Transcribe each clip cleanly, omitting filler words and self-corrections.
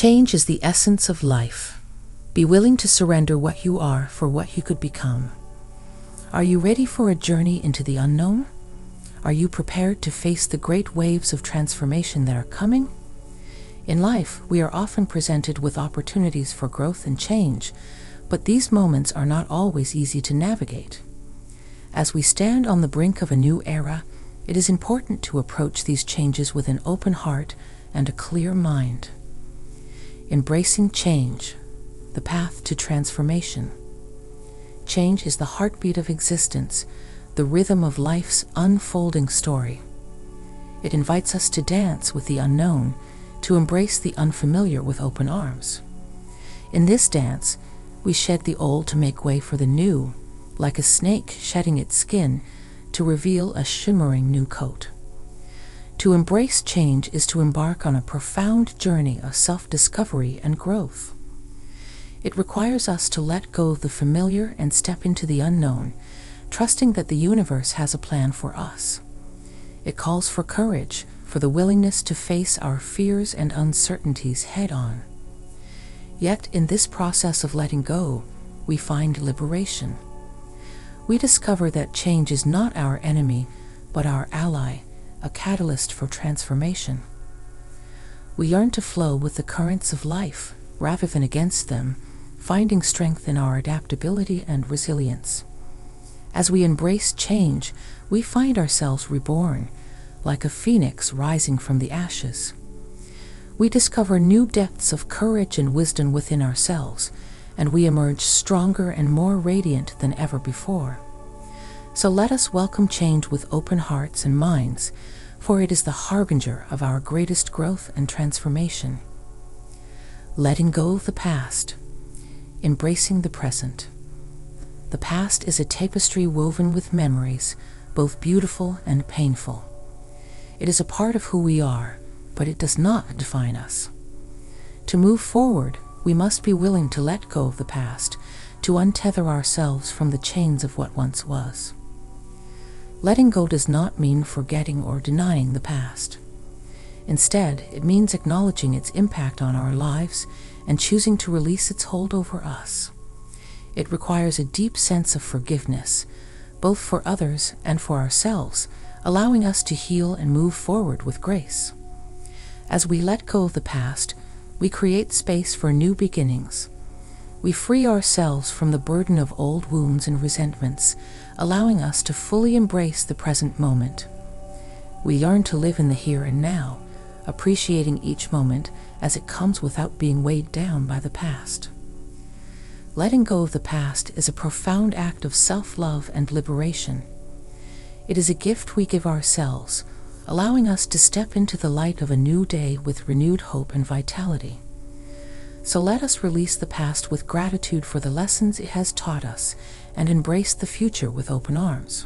Change is the essence of life. Be willing to surrender what you are for what you could become. Are you ready for a journey into the unknown? Are you prepared to face the great waves of transformation that are coming? In life, we are often presented with opportunities for growth and change, but these moments are not always easy to navigate. As we stand on the brink of a new era, it is important to approach these changes with an open heart and a clear mind. Embracing change, the path to transformation. Change is the heartbeat of existence, the rhythm of life's unfolding story. It invites us to dance with the unknown, to embrace the unfamiliar with open arms. In this dance, we shed the old to make way for the new, like a snake shedding its skin to reveal a shimmering new coat. To embrace change is to embark on a profound journey of self-discovery and growth. It requires us to let go of the familiar and step into the unknown, trusting that the universe has a plan for us. It calls for courage, for the willingness to face our fears and uncertainties head-on. Yet, in this process of letting go, we find liberation. We discover that change is not our enemy, but our ally, a catalyst for transformation. We yearn to flow with the currents of life, rather than against them, finding strength in our adaptability and resilience. As we embrace change, we find ourselves reborn, like a phoenix rising from the ashes. We discover new depths of courage and wisdom within ourselves, and we emerge stronger and more radiant than ever before. So let us welcome change with open hearts and minds, for it is the harbinger of our greatest growth and transformation. Letting go of the past, embracing the present. The past is a tapestry woven with memories, both beautiful and painful. It is a part of who we are, but it does not define us. To move forward, we must be willing to let go of the past, to untether ourselves from the chains of what once was. Letting go does not mean forgetting or denying the past. Instead, it means acknowledging its impact on our lives and choosing to release its hold over us. It requires a deep sense of forgiveness, both for others and for ourselves, allowing us to heal and move forward with grace. As we let go of the past, we create space for new beginnings. We free ourselves from the burden of old wounds and resentments, allowing us to fully embrace the present moment. We yearn to live in the here and now, appreciating each moment as it comes without being weighed down by the past. Letting go of the past is a profound act of self-love and liberation. It is a gift we give ourselves, allowing us to step into the light of a new day with renewed hope and vitality. So let us release the past with gratitude for the lessons it has taught us and embrace the future with open arms.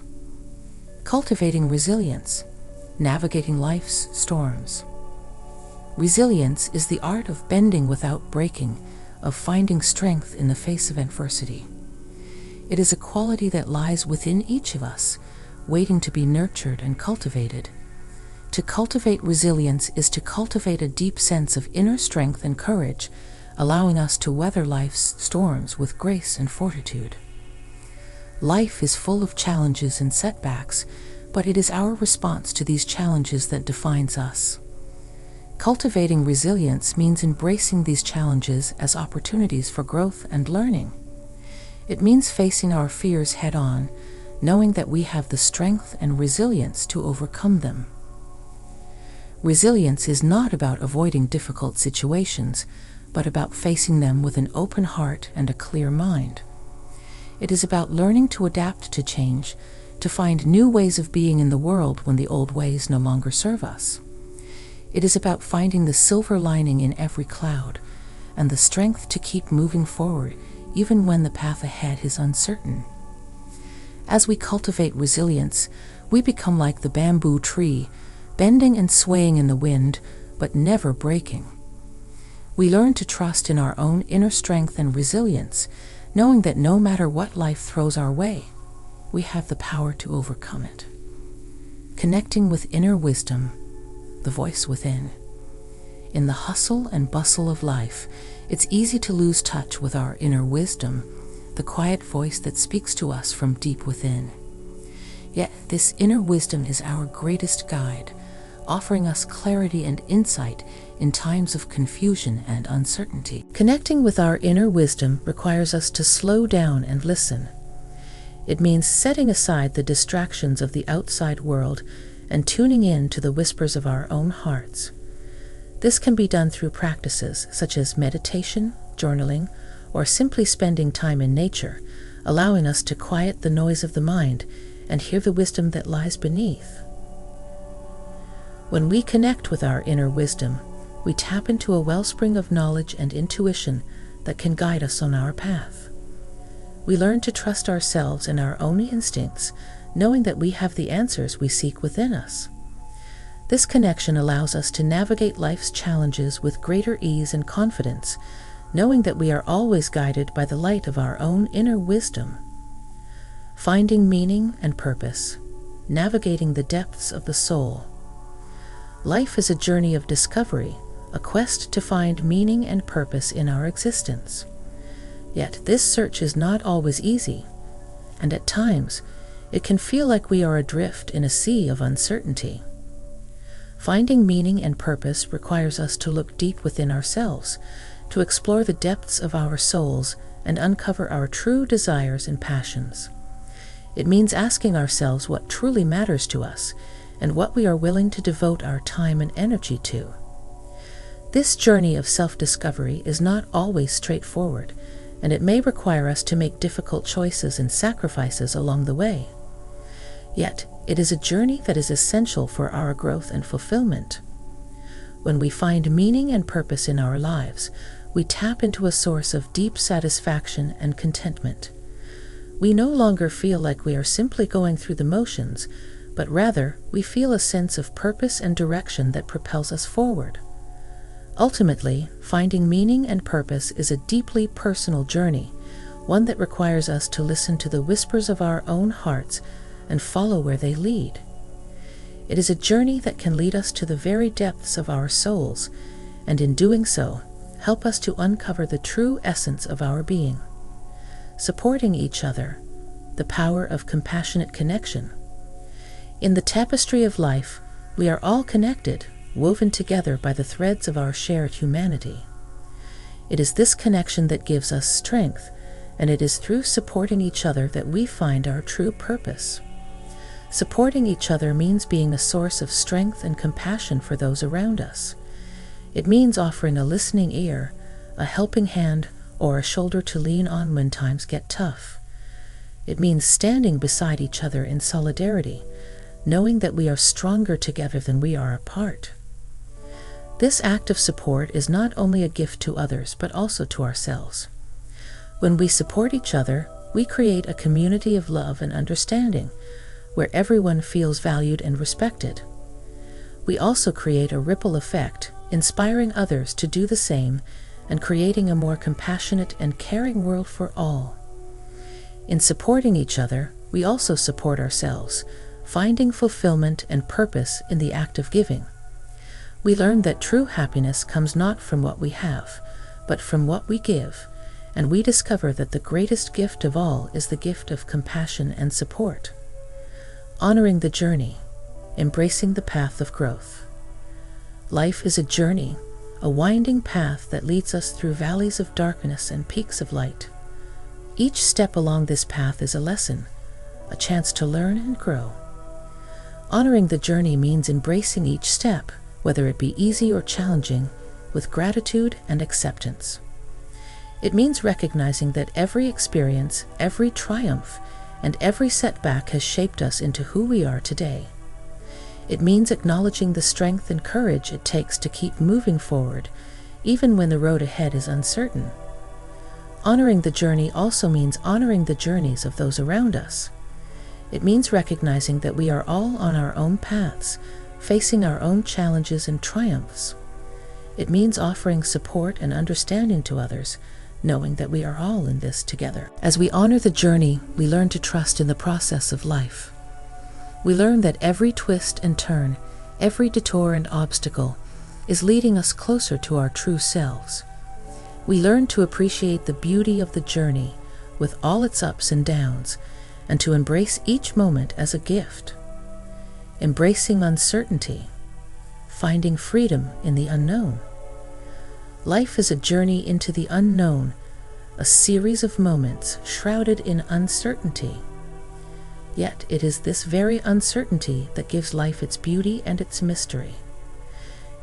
Cultivating resilience, navigating life's storms. Resilience is the art of bending without breaking, of finding strength in the face of adversity. It is a quality that lies within each of us, waiting to be nurtured and cultivated. To cultivate resilience is to cultivate a deep sense of inner strength and courage, allowing us to weather life's storms with grace and fortitude. Life is full of challenges and setbacks, but it is our response to these challenges that defines us. Cultivating resilience means embracing these challenges as opportunities for growth and learning. It means facing our fears head-on, knowing that we have the strength and resilience to overcome them. Resilience is not about avoiding difficult situations, but about facing them with an open heart and a clear mind. It is about learning to adapt to change, to find new ways of being in the world when the old ways no longer serve us. It is about finding the silver lining in every cloud, and the strength to keep moving forward even when the path ahead is uncertain. As we cultivate resilience, we become like the bamboo tree, bending and swaying in the wind, but never breaking. We learn to trust in our own inner strength and resilience, knowing that no matter what life throws our way, we have the power to overcome it. Connecting with inner wisdom, the voice within. In the hustle and bustle of life, it's easy to lose touch with our inner wisdom, the quiet voice that speaks to us from deep within. Yet this inner wisdom is our greatest guide, offering us clarity and insight in times of confusion and uncertainty. Connecting with our inner wisdom requires us to slow down and listen. It means setting aside the distractions of the outside world and tuning in to the whispers of our own hearts. This can be done through practices such as meditation, journaling, or simply spending time in nature, allowing us to quiet the noise of the mind and hear the wisdom that lies beneath. When we connect with our inner wisdom, we tap into a wellspring of knowledge and intuition that can guide us on our path. We learn to trust ourselves and our own instincts, knowing that we have the answers we seek within us. This connection allows us to navigate life's challenges with greater ease and confidence, knowing that we are always guided by the light of our own inner wisdom. Finding meaning and purpose, navigating the depths of the soul. Life is a journey of discovery, a quest to find meaning and purpose in our existence. Yet this search is not always easy, and at times it can feel like we are adrift in a sea of uncertainty. Finding meaning and purpose requires us to look deep within ourselves, to explore the depths of our souls and uncover our true desires and passions. It means asking ourselves what truly matters to us and what we are willing to devote our time and energy to. This journey of self-discovery is not always straightforward, and it may require us to make difficult choices and sacrifices along the way. Yet, it is a journey that is essential for our growth and fulfillment. When we find meaning and purpose in our lives, we tap into a source of deep satisfaction and contentment. We no longer feel like we are simply going through the motions, but rather we feel a sense of purpose and direction that propels us forward. Ultimately, finding meaning and purpose is a deeply personal journey, one that requires us to listen to the whispers of our own hearts and follow where they lead. It is a journey that can lead us to the very depths of our souls, and in doing so, help us to uncover the true essence of our being. Supporting each other, the power of compassionate connection. In the tapestry of life, we are all connected, woven together by the threads of our shared humanity. It is this connection that gives us strength, and it is through supporting each other that we find our true purpose. Supporting each other means being a source of strength and compassion for those around us. It means offering a listening ear, a helping hand, or a shoulder to lean on when times get tough. It means standing beside each other in solidarity, knowing that we are stronger together than we are apart. This act of support is not only a gift to others, but also to ourselves. When we support each other, we create a community of love and understanding, where everyone feels valued and respected. We also create a ripple effect, inspiring others to do the same and creating a more compassionate and caring world for all. In supporting each other, we also support ourselves, finding fulfillment and purpose in the act of giving. We learn that true happiness comes not from what we have, but from what we give, and we discover that the greatest gift of all is the gift of compassion and support. Honoring the journey, embracing the path of growth. Life is a journey, a winding path that leads us through valleys of darkness and peaks of light. Each step along this path is a lesson, a chance to learn and grow. Honoring the journey means embracing each step, whether it be easy or challenging, with gratitude and acceptance. It means recognizing that every experience, every triumph, and every setback has shaped us into who we are today. It means acknowledging the strength and courage it takes to keep moving forward, even when the road ahead is uncertain. Honoring the journey also means honoring the journeys of those around us. It means recognizing that we are all on our own paths, facing our own challenges and triumphs. It means offering support and understanding to others, knowing that we are all in this together. As we honor the journey, we learn to trust in the process of life. We learn that every twist and turn, every detour and obstacle, is leading us closer to our true selves. We learn to appreciate the beauty of the journey with all its ups and downs, and to embrace each moment as a gift. Embracing uncertainty, finding freedom in the unknown. Life is a journey into the unknown, a series of moments shrouded in uncertainty. Yet it is this very uncertainty that gives life its beauty and its mystery.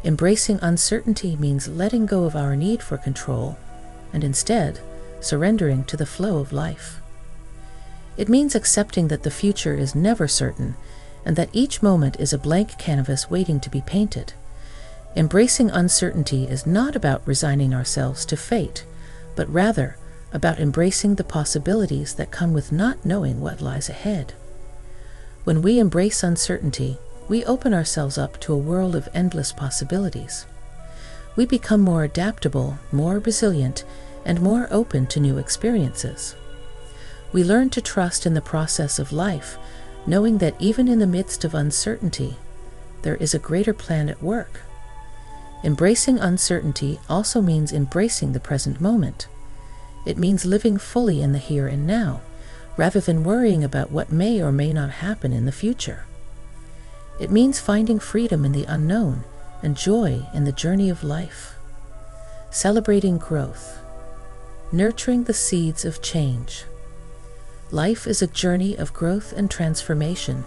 Embracing uncertainty means letting go of our need for control and instead surrendering to the flow of life. It means accepting that the future is never certain and that each moment is a blank canvas waiting to be painted. Embracing uncertainty is not about resigning ourselves to fate, but rather about embracing the possibilities that come with not knowing what lies ahead. When we embrace uncertainty, we open ourselves up to a world of endless possibilities. We become more adaptable, more resilient, and more open to new experiences. We learn to trust in the process of life, knowing that even in the midst of uncertainty, there is a greater plan at work. Embracing uncertainty also means embracing the present moment. It means living fully in the here and now, rather than worrying about what may or may not happen in the future. It means finding freedom in the unknown and joy in the journey of life. Celebrating growth, nurturing the seeds of change. Life is a journey of growth and transformation,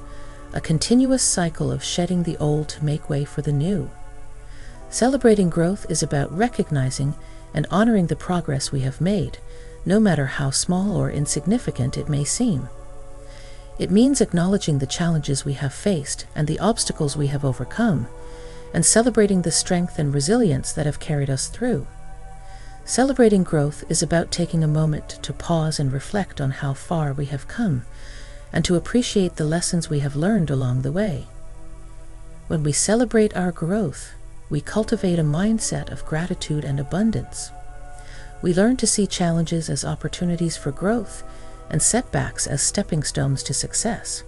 a continuous cycle of shedding the old to make way for the new. Celebrating growth is about recognizing and honoring the progress we have made, no matter how small or insignificant it may seem. It means acknowledging the challenges we have faced and the obstacles we have overcome, and celebrating the strength and resilience that have carried us through. Celebrating growth is about taking a moment to pause and reflect on how far we have come, and to appreciate the lessons we have learned along the way. When we celebrate our growth, we cultivate a mindset of gratitude and abundance. We learn to see challenges as opportunities for growth and setbacks as stepping stones to success.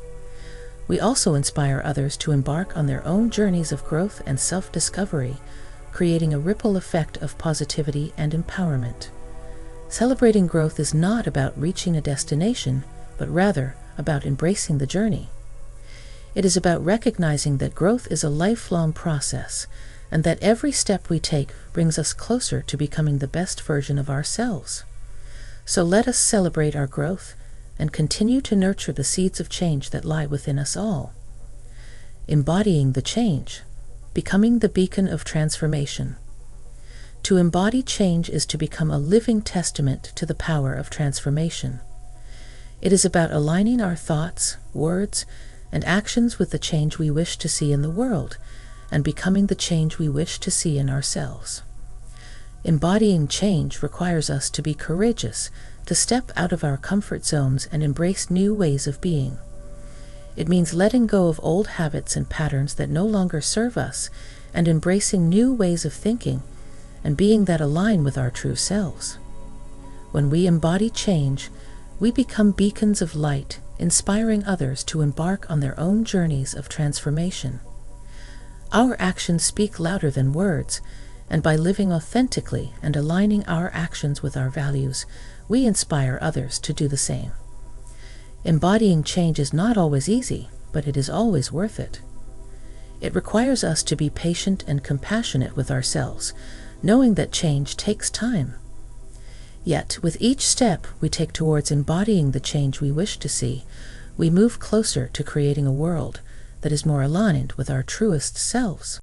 We also inspire others to embark on their own journeys of growth and self-discovery, creating a ripple effect of positivity and empowerment. Celebrating growth is not about reaching a destination, but rather about embracing the journey. It is about recognizing that growth is a lifelong process, and that every step we take brings us closer to becoming the best version of ourselves. So let us celebrate our growth and continue to nurture the seeds of change that lie within us all. Embodying the change, becoming the beacon of transformation. To embody change is to become a living testament to the power of transformation. It is about aligning our thoughts, words, and actions with the change we wish to see in the world, and becoming the change we wish to see in ourselves. Embodying change requires us to be courageous, to step out of our comfort zones and embrace new ways of being. It means letting go of old habits and patterns that no longer serve us, and embracing new ways of thinking and being that align with our true selves. When we embody change, we become beacons of light, inspiring others to embark on their own journeys of transformation. Our actions speak louder than words, and by living authentically and aligning our actions with our values, we inspire others to do the same. Embodying change is not always easy, but it is always worth it. It requires us to be patient and compassionate with ourselves, knowing that change takes time. Yet, with each step we take towards embodying the change we wish to see, we move closer to creating a world that is more aligned with our truest selves.